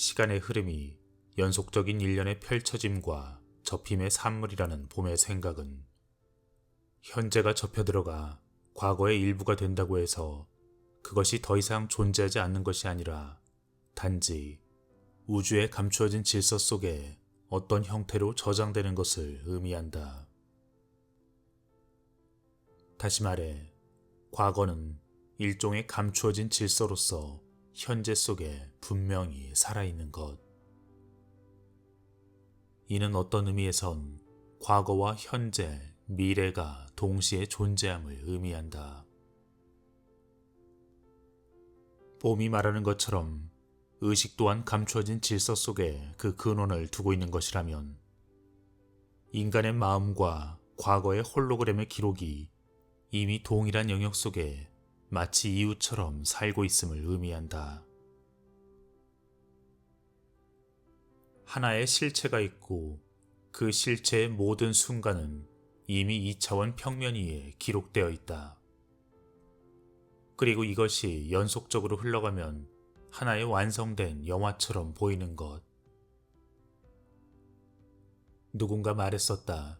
시간의 흐름이 연속적인 일련의 펼쳐짐과 접힘의 산물이라는 봄의 생각은 현재가 접혀들어가 과거의 일부가 된다고 해서 그것이 더 이상 존재하지 않는 것이 아니라 단지 우주에 감추어진 질서 속에 어떤 형태로 저장되는 것을 의미한다. 다시 말해, 과거는 일종의 감추어진 질서로서 현재 속에 분명히 살아있는 것. 이는 어떤 의미에선 과거와 현재, 미래가 동시에 존재함을 의미한다. 봄이 말하는 것처럼 의식 또한 감추어진 질서 속에 그 근원을 두고 있는 것이라면 인간의 마음과 과거의 홀로그램의 기록이 이미 동일한 영역 속에 마치 이웃처럼 살고 있음을 의미한다. 하나의 실체가 있고 그 실체의 모든 순간은 이미 2차원 평면 위에 기록되어 있다. 그리고 이것이 연속적으로 흘러가면 하나의 완성된 영화처럼 보이는 것. 누군가 말했었다.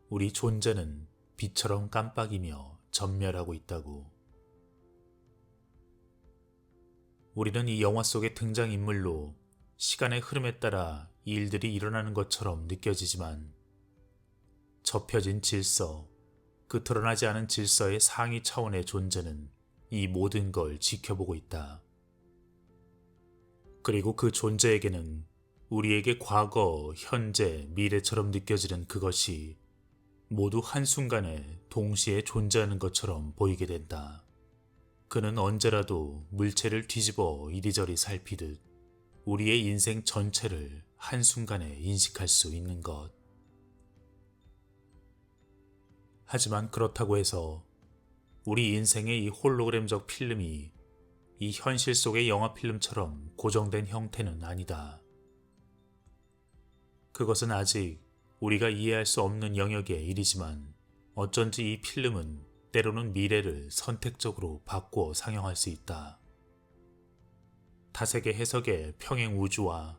우리 존재는 빛처럼 깜빡이며 전멸하고 있다고. 우리는 이 영화 속의 등장인물로 시간의 흐름에 따라 일들이 일어나는 것처럼 느껴지지만 접혀진 질서, 그 드러나지 않은 질서의 상위 차원의 존재는 이 모든 걸 지켜보고 있다. 그리고 그 존재에게는 우리에게 과거, 현재, 미래처럼 느껴지는 그것이 모두 한순간에 동시에 존재하는 것처럼 보이게 된다. 그는 언제라도 물체를 뒤집어 이리저리 살피듯 우리의 인생 전체를 한순간에 인식할 수 있는 것. 하지만 그렇다고 해서 우리 인생의 이 홀로그램적 필름이 이 현실 속의 영화 필름처럼 고정된 형태는 아니다. 그것은 아직 우리가 이해할 수 없는 영역의 일이지만 어쩐지 이 필름은 때로는 미래를 선택적으로 바꾸어 상영할 수 있다. 다색의 해석의 평행 우주와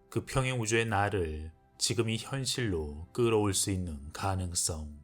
그 평행 우주의 나를 지금 이 현실로 끌어올 수 있는 가능성.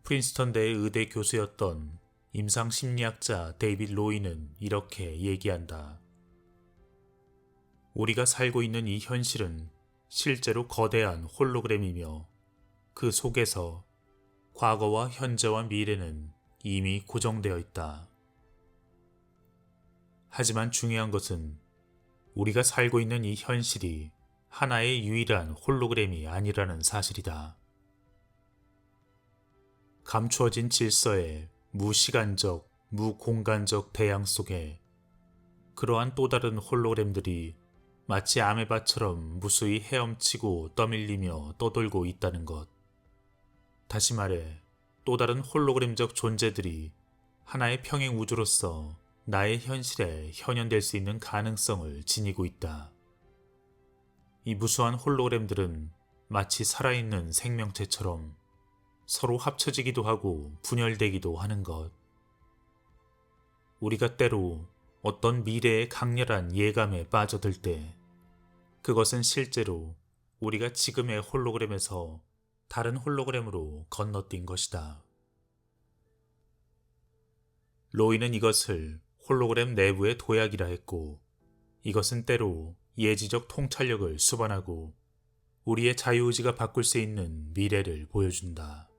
프린스턴대의 의대 교수였던 임상심리학자 데이빗 로이는 이렇게 얘기한다. 우리가 살고 있는 이 현실은 실제로 거대한 홀로그램이며 그 속에서 과거와 현재와 미래는 이미 고정되어 있다. 하지만 중요한 것은 우리가 살고 있는 이 현실이 하나의 유일한 홀로그램이 아니라는 사실이다. 감추어진 질서의 무시간적, 무공간적 대양 속에 그러한 또 다른 홀로그램들이 마치 아메바처럼 무수히 헤엄치고 떠밀리며 떠돌고 있다는 것. 다시 말해, 또 다른 홀로그램적 존재들이 하나의 평행 우주로서 나의 현실에 현현될 수 있는 가능성을 지니고 있다. 이 무수한 홀로그램들은 마치 살아있는 생명체처럼 서로 합쳐지기도 하고 분열되기도 하는 것. 우리가 때로 어떤 미래의 강렬한 예감에 빠져들 때 그것은 실제로 우리가 지금의 홀로그램에서 다른 홀로그램으로 건너뛴 것이다. 로이는 이것을 홀로그램 내부의 도약이라 했고 이것은 때로 예지적 통찰력을 수반하고 우리의 자유의지가 바꿀 수 있는 미래를 보여준다.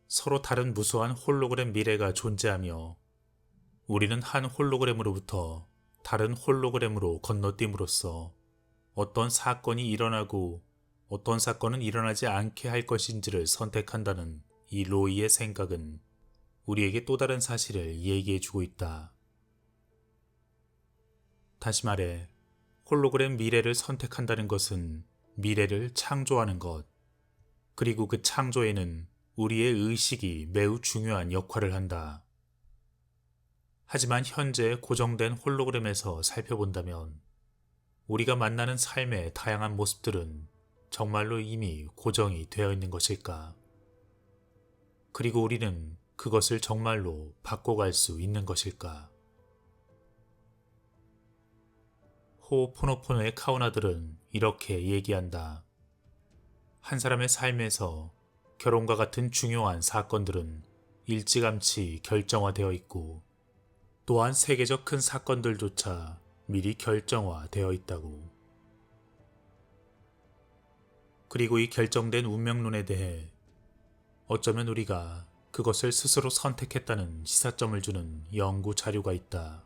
서로 다른 무수한 홀로그램 미래가 존재하며 우리는 한 홀로그램으로부터 다른 홀로그램으로 건너뛰므로써 어떤 사건이 일어나고 어떤 사건은 일어나지 않게 할 것인지를 선택한다는 이 로이의 생각은 우리에게 또 다른 사실을 얘기해주고 있다. 다시 말해, 홀로그램 미래를 선택한다는 것은 미래를 창조하는 것, 그리고 그 창조에는 우리의 의식이 매우 중요한 역할을 한다. 하지만 현재 고정된 홀로그램에서 살펴본다면 우리가 만나는 삶의 다양한 모습들은 정말로 이미 고정이 되어 있는 것일까? 그리고 우리는 그것을 정말로 바꿔갈 수 있는 것일까? 호오포노포노의 카우나들은 이렇게 얘기한다. 한 사람의 삶에서 결혼과 같은 중요한 사건들은 일찌감치 결정화되어 있고 또한 세계적 큰 사건들조차 미리 결정화되어 있다고. 그리고 이 결정된 운명론에 대해 어쩌면 우리가 그것을 스스로 선택했다는 시사점을 주는 연구 자료가 있다.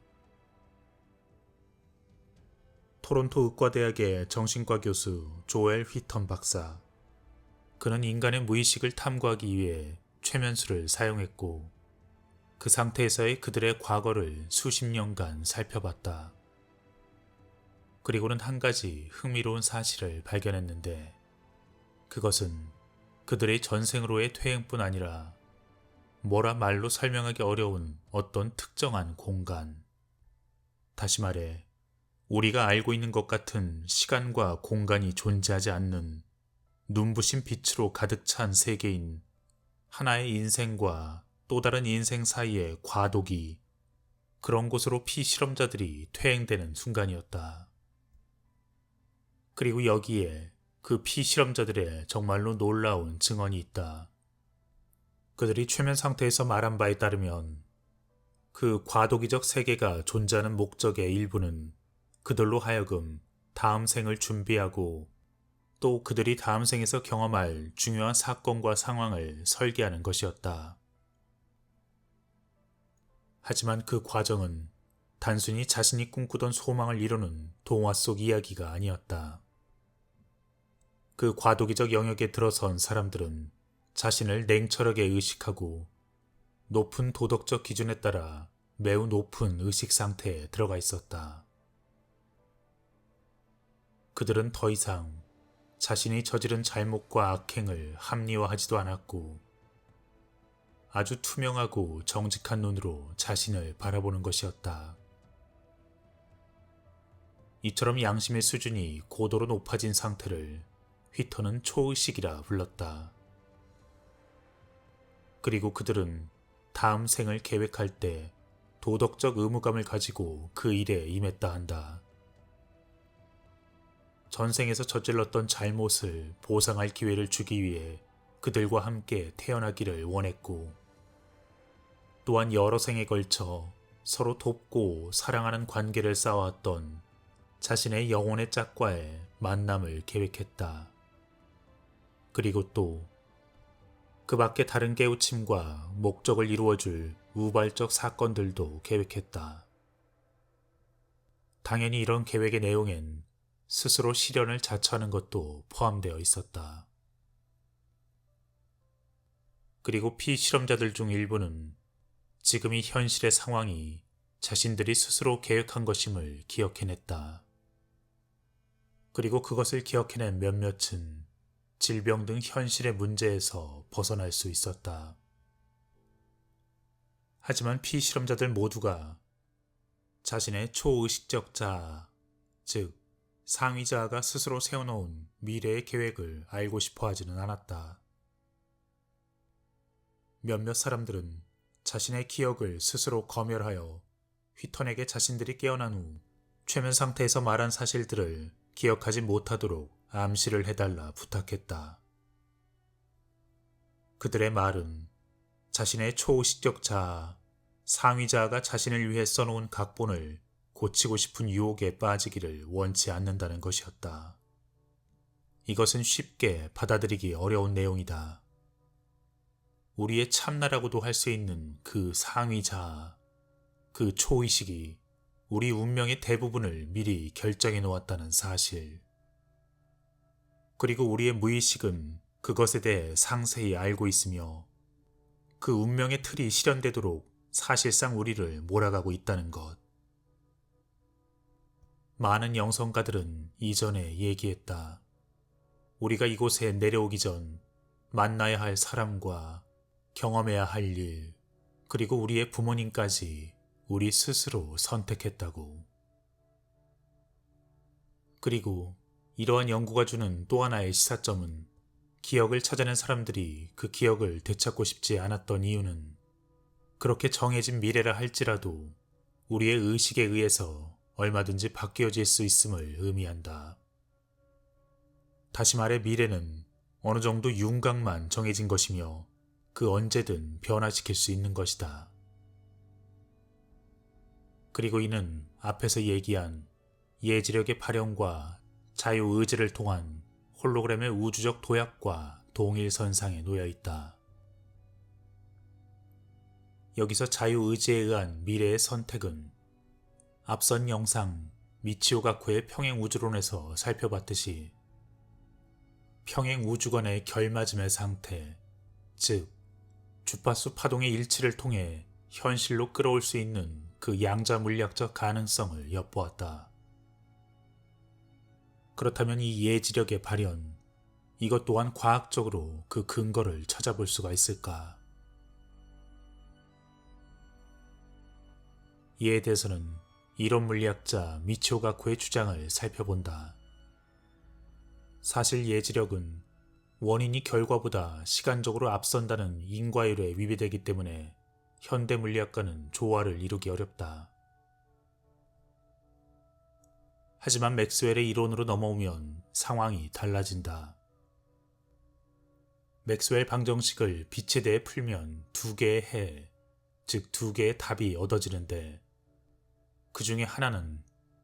토론토 의과대학의 정신과 교수 조엘 휘턴 박사. 그는 인간의 무의식을 탐구하기 위해 최면술을 사용했고 그 상태에서의 그들의 과거를 수십 년간 살펴봤다. 그리고는 한 가지 흥미로운 사실을 발견했는데 그것은 그들의 전생으로의 퇴행뿐 아니라 뭐라 말로 설명하기 어려운 어떤 특정한 공간, 다시 말해 우리가 알고 있는 것 같은 시간과 공간이 존재하지 않는 눈부신 빛으로 가득 찬 세계인 하나의 인생과 또 다른 인생 사이의 과도기, 그런 곳으로 피실험자들이 퇴행되는 순간이었다. 그리고 여기에 그 피실험자들의 정말로 놀라운 증언이 있다. 그들이 최면 상태에서 말한 바에 따르면 그 과도기적 세계가 존재하는 목적의 일부는 그들로 하여금 다음 생을 준비하고 또 그들이 다음 생에서 경험할 중요한 사건과 상황을 설계하는 것이었다. 하지만 그 과정은 단순히 자신이 꿈꾸던 소망을 이루는 동화 속 이야기가 아니었다. 그 과도기적 영역에 들어선 사람들은 자신을 냉철하게 의식하고 높은 도덕적 기준에 따라 매우 높은 의식 상태에 들어가 있었다. 그들은 더 이상 자신이 저지른 잘못과 악행을 합리화하지도 않았고 아주 투명하고 정직한 눈으로 자신을 바라보는 것이었다. 이처럼 양심의 수준이 고도로 높아진 상태를 휘터는 초의식이라 불렀다. 그리고 그들은 다음 생을 계획할 때 도덕적 의무감을 가지고 그 일에 임했다 한다. 전생에서 저질렀던 잘못을 보상할 기회를 주기 위해 그들과 함께 태어나기를 원했고 또한 여러 생에 걸쳐 서로 돕고 사랑하는 관계를 쌓아왔던 자신의 영혼의 짝과의 만남을 계획했다. 그리고 또 그 밖에 다른 깨우침과 목적을 이루어줄 우발적 사건들도 계획했다. 당연히 이런 계획의 내용엔 스스로 실현을 자처하는 것도 포함되어 있었다. 그리고 피실험자들 중 일부는 지금 이 현실의 상황이 자신들이 스스로 계획한 것임을 기억해냈다. 그리고 그것을 기억해낸 몇몇은 질병 등 현실의 문제에서 벗어날 수 있었다. 하지만 피실험자들 모두가 자신의 초의식적 자아, 즉 상위 자아가 스스로 세워놓은 미래의 계획을 알고 싶어 하지는 않았다. 몇몇 사람들은 자신의 기억을 스스로 검열하여 휘턴에게 자신들이 깨어난 후 최면 상태에서 말한 사실들을 기억하지 못하도록 암시를 해달라 부탁했다. 그들의 말은 자신의 초의식적 자아, 상위 자아가 자신을 위해 써놓은 각본을 고치고 싶은 유혹에 빠지기를 원치 않는다는 것이었다. 이것은 쉽게 받아들이기 어려운 내용이다. 우리의 참나라고도 할 수 있는 그 상위 자아, 그 초의식이 우리 운명의 대부분을 미리 결정해 놓았다는 사실. 그리고 우리의 무의식은 그것에 대해 상세히 알고 있으며 그 운명의 틀이 실현되도록 사실상 우리를 몰아가고 있다는 것. 많은 영성가들은 이전에 얘기했다. 우리가 이곳에 내려오기 전 만나야 할 사람과 경험해야 할 일, 그리고 우리의 부모님까지 우리 스스로 선택했다고. 그리고 이러한 연구가 주는 또 하나의 시사점은 기억을 찾아낸 사람들이 그 기억을 되찾고 싶지 않았던 이유는 그렇게 정해진 미래라 할지라도 우리의 의식에 의해서 얼마든지 바뀌어질 수 있음을 의미한다. 다시 말해 미래는 어느 정도 윤곽만 정해진 것이며 그 언제든 변화시킬 수 있는 것이다. 그리고 이는 앞에서 얘기한 예지력의 발현과 자유의지를 통한 홀로그램의 우주적 도약과 동일선상에 놓여 있다. 여기서 자유의지에 의한 미래의 선택은 앞선 영상 미치오 가쿠의 평행우주론에서 살펴봤듯이 평행우주관의 결맞음의 상태, 즉 주파수 파동의 일치를 통해 현실로 끌어올 수 있는 그 양자 물리학적 가능성을 엿보았다. 그렇다면 이 예지력의 발현, 이것 또한 과학적으로 그 근거를 찾아볼 수가 있을까? 이에 대해서는 이론 물리학자 미치오 가쿠의 주장을 살펴본다. 사실 예지력은 원인이 결과보다 시간적으로 앞선다는 인과율에 위배되기 때문에 현대 물리학과는 조화를 이루기 어렵다. 하지만 맥스웰의 이론으로 넘어오면 상황이 달라진다. 맥스웰 방정식을 빛에 대해 풀면 두 개의 해, 즉 두 개의 답이 얻어지는데 그 중에 하나는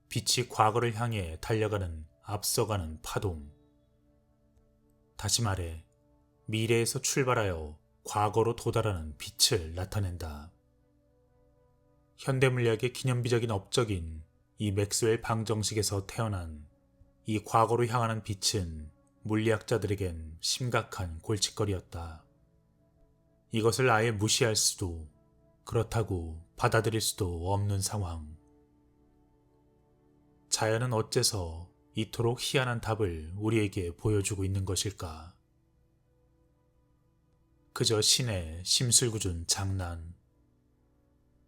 빛이 과거를 향해 달려가는 앞서가는 파동. 다시 말해 미래에서 출발하여 과거로 도달하는 빛을 나타낸다. 현대물리학의 기념비적인 업적인 이 맥스웰 방정식에서 태어난 이 과거로 향하는 빛은 물리학자들에겐 심각한 골칫거리였다. 이것을 아예 무시할 수도, 그렇다고 받아들일 수도 없는 상황. 자연은 어째서 이토록 희한한 답을 우리에게 보여주고 있는 것일까? 그저 신의 심술궂은 장난,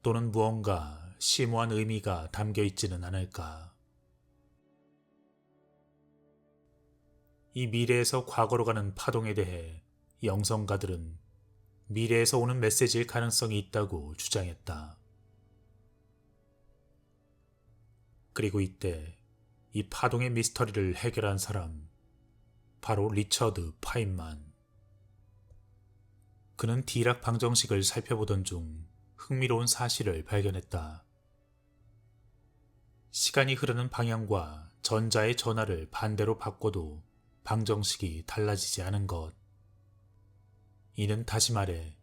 또는 무언가 심오한 의미가 담겨 있지는 않을까? 이 미래에서 과거로 가는 파동에 대해 영성가들은 미래에서 오는 메시지일 가능성이 있다고 주장했다. 그리고 이때 이 파동의 미스터리를 해결한 사람, 바로 리처드 파인만. 그는 디락 방정식을 살펴보던 중 흥미로운 사실을 발견했다. 시간이 흐르는 방향과 전자의 전하를 반대로 바꿔도 방정식이 달라지지 않은 것. 이는 다시 말해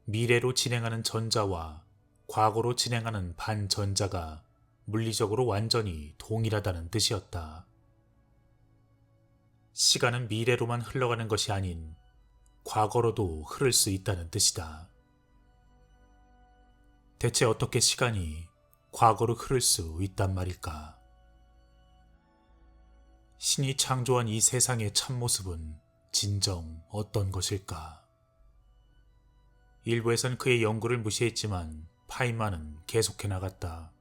미래로 진행하는 전자와 과거로 진행하는 반전자가 물리적으로 완전히 동일하다는 뜻이었다. 시간은 미래로만 흘러가는 것이 아닌 과거로도 흐를 수 있다는 뜻이다. 대체 어떻게 시간이 과거로 흐를 수 있단 말일까? 신이 창조한 이 세상의 참모습은 진정 어떤 것일까? 일부에선 그의 연구를 무시했지만 파인만은 계속해 나갔다.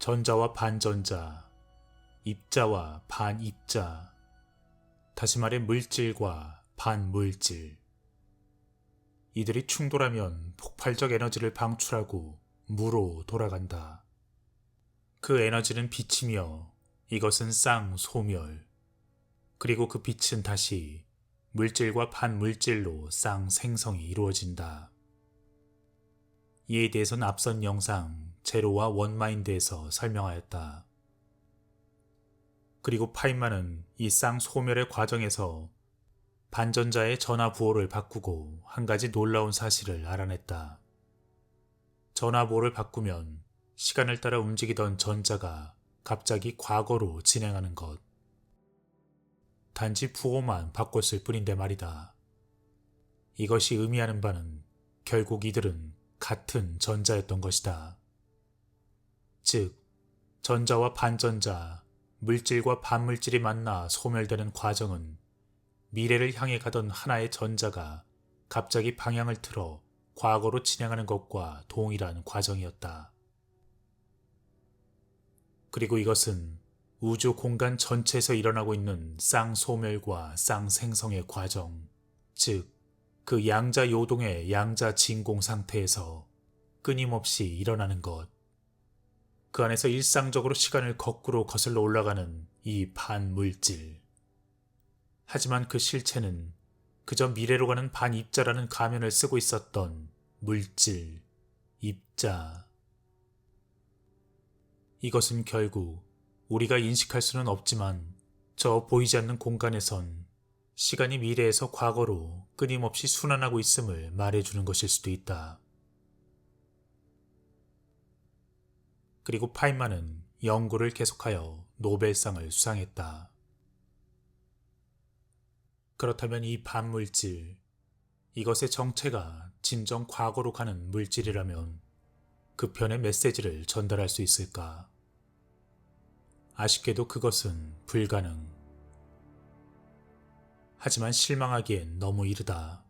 전자와 반전자, 입자와 반입자, 다시 말해 물질과 반물질. 이들이 충돌하면 폭발적 에너지를 방출하고 무로 돌아간다. 그 에너지는 빛이며 이것은 쌍소멸. 그리고 그 빛은 다시 물질과 반물질로 쌍생성이 이루어진다. 이에 대해서는 앞선 영상 제로와 원마인드에서 설명하였다. 그리고 파인만은 이 쌍소멸의 과정에서 반전자의 전하 부호를 바꾸고 한 가지 놀라운 사실을 알아냈다. 전하 부호를 바꾸면 시간을 따라 움직이던 전자가 갑자기 과거로 진행하는 것. 단지 부호만 바꿨을 뿐인데 말이다. 이것이 의미하는 바는 결국 이들은 같은 전자였던 것이다. 즉, 전자와 반전자, 물질과 반물질이 만나 소멸되는 과정은 미래를 향해 가던 하나의 전자가 갑자기 방향을 틀어 과거로 진행하는 것과 동일한 과정이었다. 그리고 이것은 우주 공간 전체에서 일어나고 있는 쌍소멸과 쌍생성의 과정, 즉 그 양자 요동의 양자 진공 상태에서 끊임없이 일어나는 것, 그 안에서 일상적으로 시간을 거꾸로 거슬러 올라가는 이 반물질. 하지만 그 실체는 그저 미래로 가는 반입자라는 가면을 쓰고 있었던 물질, 입자. 이것은 결국 우리가 인식할 수는 없지만 저 보이지 않는 공간에선 시간이 미래에서 과거로 끊임없이 순환하고 있음을 말해주는 것일 수도 있다. 그리고 파인만은 연구를 계속하여 노벨상을 수상했다. 그렇다면 이 반물질, 이것의 정체가 진정 과거로 가는 물질이라면 그 편의 메시지를 전달할 수 있을까? 아쉽게도 그것은 불가능. 하지만 실망하기엔 너무 이르다.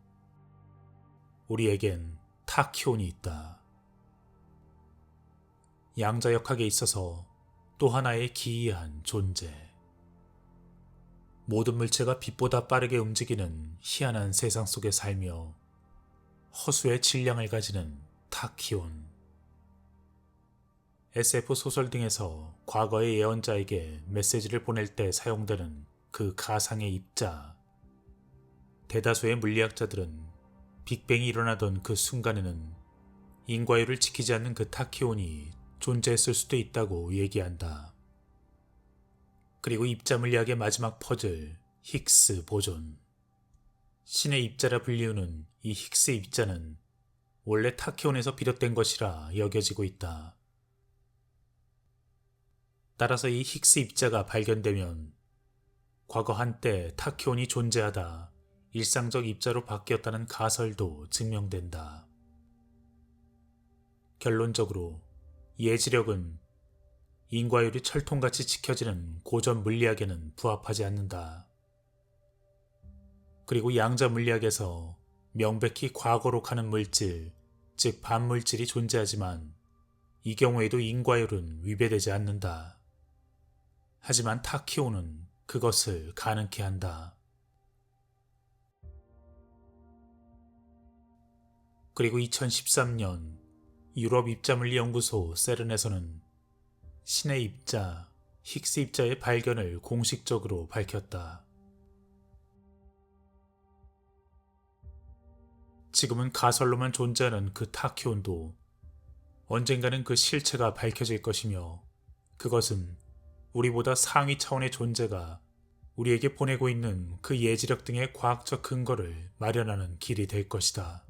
우리에겐 타키온이 있다. 양자역학에 있어서 또 하나의 기이한 존재. 모든 물체가 빛보다 빠르게 움직이는 희한한 세상 속에 살며 허수의 질량을 가지는 타키온. SF 소설 등에서 과거의 예언자에게 메시지를 보낼 때 사용되는 그 가상의 입자. 대다수의 물리학자들은 빅뱅이 일어나던 그 순간에는 인과율을 지키지 않는 그 타키온이 존재했을 수도 있다고 얘기한다. 그리고 입자 물리학의 마지막 퍼즐, 힉스 보존. 신의 입자라 불리우는 이 힉스 입자는 원래 타키온에서 비롯된 것이라 여겨지고 있다. 따라서 이 힉스 입자가 발견되면 과거 한때 타키온이 존재하다 일상적 입자로 바뀌었다는 가설도 증명된다. 결론적으로 예지력은 인과율이 철통같이 지켜지는 고전 물리학에는 부합하지 않는다. 그리고 양자 물리학에서 명백히 과거로 가는 물질, 즉 반물질이 존재하지만 이 경우에도 인과율은 위배되지 않는다. 하지만 타키온은 그것을 가능케 한다. 그리고 2013년 유럽 입자물리연구소 세른에서는 신의 입자, 힉스 입자의 발견을 공식적으로 밝혔다. 지금은 가설로만 존재하는 그 타키온도 언젠가는 그 실체가 밝혀질 것이며 그것은 우리보다 상위 차원의 존재가 우리에게 보내고 있는 그 예지력 등의 과학적 근거를 마련하는 길이 될 것이다.